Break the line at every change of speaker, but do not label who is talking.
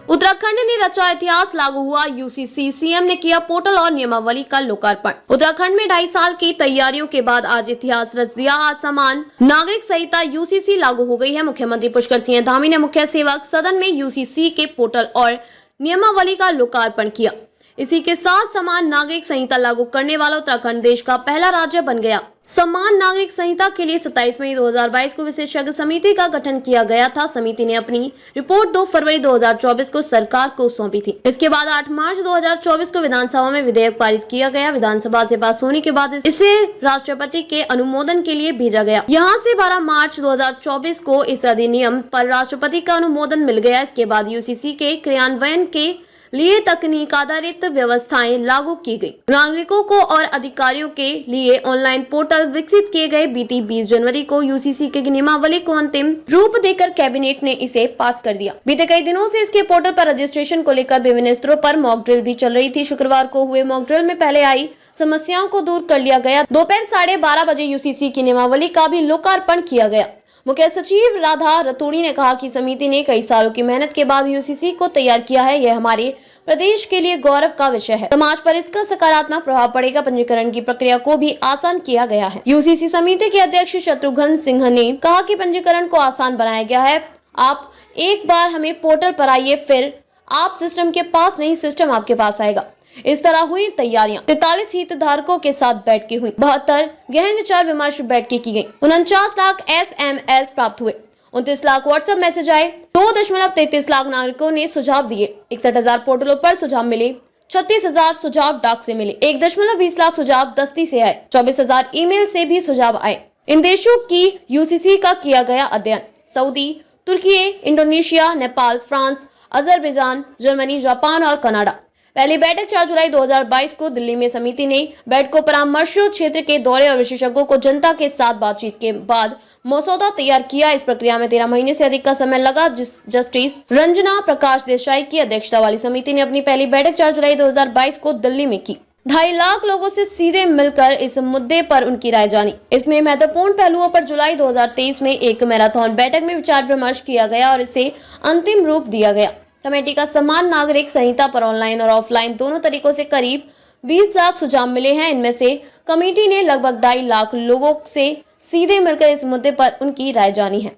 उत्तराखंड ने रचा इतिहास, लागू हुआ यूसीसी, सीएम ने किया पोर्टल और नियमावली का लोकार्पण। उत्तराखंड में 2.5 साल की तैयारियों के बाद आज इतिहास रच दिया। आज समान नागरिक संहिता यूसीसी लागू हो गई है। मुख्यमंत्री पुष्कर सिंह धामी ने मुख्य सेवक सदन में यूसीसी के पोर्टल और नियमावली का लोकार्पण किया। इसी के साथ समान नागरिक संहिता लागू करने वाला उत्तराखंड देश का पहला राज्य बन गया। समान नागरिक संहिता के लिए 27 मई 2022 को विशेषज्ञ समिति का गठन किया गया था। समिति ने अपनी रिपोर्ट 2 फरवरी 2024 को सरकार को सौंपी थी। इसके बाद 8 मार्च 2024 को विधानसभा में विधेयक पारित किया गया। विधानसभा से पास होने के बाद इसे राष्ट्रपति के अनुमोदन के लिए भेजा गया। यहाँ से 12 मार्च 2024 को इस अधिनियम पर राष्ट्रपति का अनुमोदन मिल गया। इसके बाद यूसीसी के क्रियान्वयन के लिए तकनीक आधारित व्यवस्थाएं लागू की गई। नागरिकों को और अधिकारियों के लिए ऑनलाइन पोर्टल विकसित किए गए। बीती 20 जनवरी को यूसीसी के नियमावली को अंतिम रूप देकर कैबिनेट ने इसे पास कर दिया। बीते कई दिनों से इसके पोर्टल पर रजिस्ट्रेशन को लेकर विभिन्न स्तरों पर मॉक ड्रिल भी चल रही थी। शुक्रवार को हुए मॉक ड्रिल में पहले आई समस्याओं को दूर कर लिया गया। दोपहर 12:30 बजे यूसीसी की नियमावली का भी लोकार्पण किया गया। मुख्य सचिव राधा रतूड़ी ने कहा कि समिति ने कई सालों की मेहनत के बाद यूसीसी को तैयार किया है। यह हमारे प्रदेश के लिए गौरव का विषय है। समाज पर इसका सकारात्मक प्रभाव पड़ेगा। पंजीकरण की प्रक्रिया को भी आसान किया गया है। यूसीसी समिति के अध्यक्ष शत्रुघ्न सिन्हा ने कहा कि पंजीकरण को आसान बनाया गया है। आप एक बार हमें पोर्टल पर आइए, फिर आप सिस्टम के पास नहीं, सिस्टम आपके पास आएगा। इस तरह हुई तैयारियां। 43 हितधारकों के साथ बैठकें हुई। 72 गहन विचार विमर्श बैठकें की गयी। 49 लाख SMS प्राप्त हुए। 29 लाख व्हाट्सएप मैसेज आए। 2.33 लाख नागरिकों ने सुझाव दिए। 61,000 पोर्टलों पर सुझाव मिले। 36,000 सुझाव डाक से मिले। 1.20 लाख सुझाव दस्ती से आए। 24,000 ईमेल से भी सुझाव आए। इन देशों की यूसीसी का किया गया अध्ययन: सऊदी, तुर्की, Indonesia, Nepal, France, Azerbaijan, Germany, Japan और कनाडा। पहली बैठक 4 जुलाई 2022 को दिल्ली में समिति ने बैठकों, परामर्शों, क्षेत्र के दौरे और विशेषज्ञों को जनता के साथ बातचीत के बाद मसौदा तैयार किया। इस प्रक्रिया में 13 महीने से अधिक का समय लगा। जस्टिस रंजना प्रकाश देसाई की अध्यक्षता वाली समिति ने अपनी पहली बैठक 4 जुलाई 2022 को दिल्ली में की। 2.5 लाख लोगों से सीधे मिलकर इस मुद्दे पर उनकी राय जानी। इसमें महत्वपूर्ण पहलुओं पर जुलाई 2023 में एक मैराथन बैठक में विचार विमर्श किया गया और इसे अंतिम रूप दिया गया। कमेटी का समान नागरिक संहिता पर ऑनलाइन और ऑफलाइन दोनों तरीकों से करीब 20 लाख सुझाव मिले हैं। इनमें से कमेटी ने लगभग 2.5 लाख लोगों से सीधे मिलकर इस मुद्दे पर उनकी राय जानी है।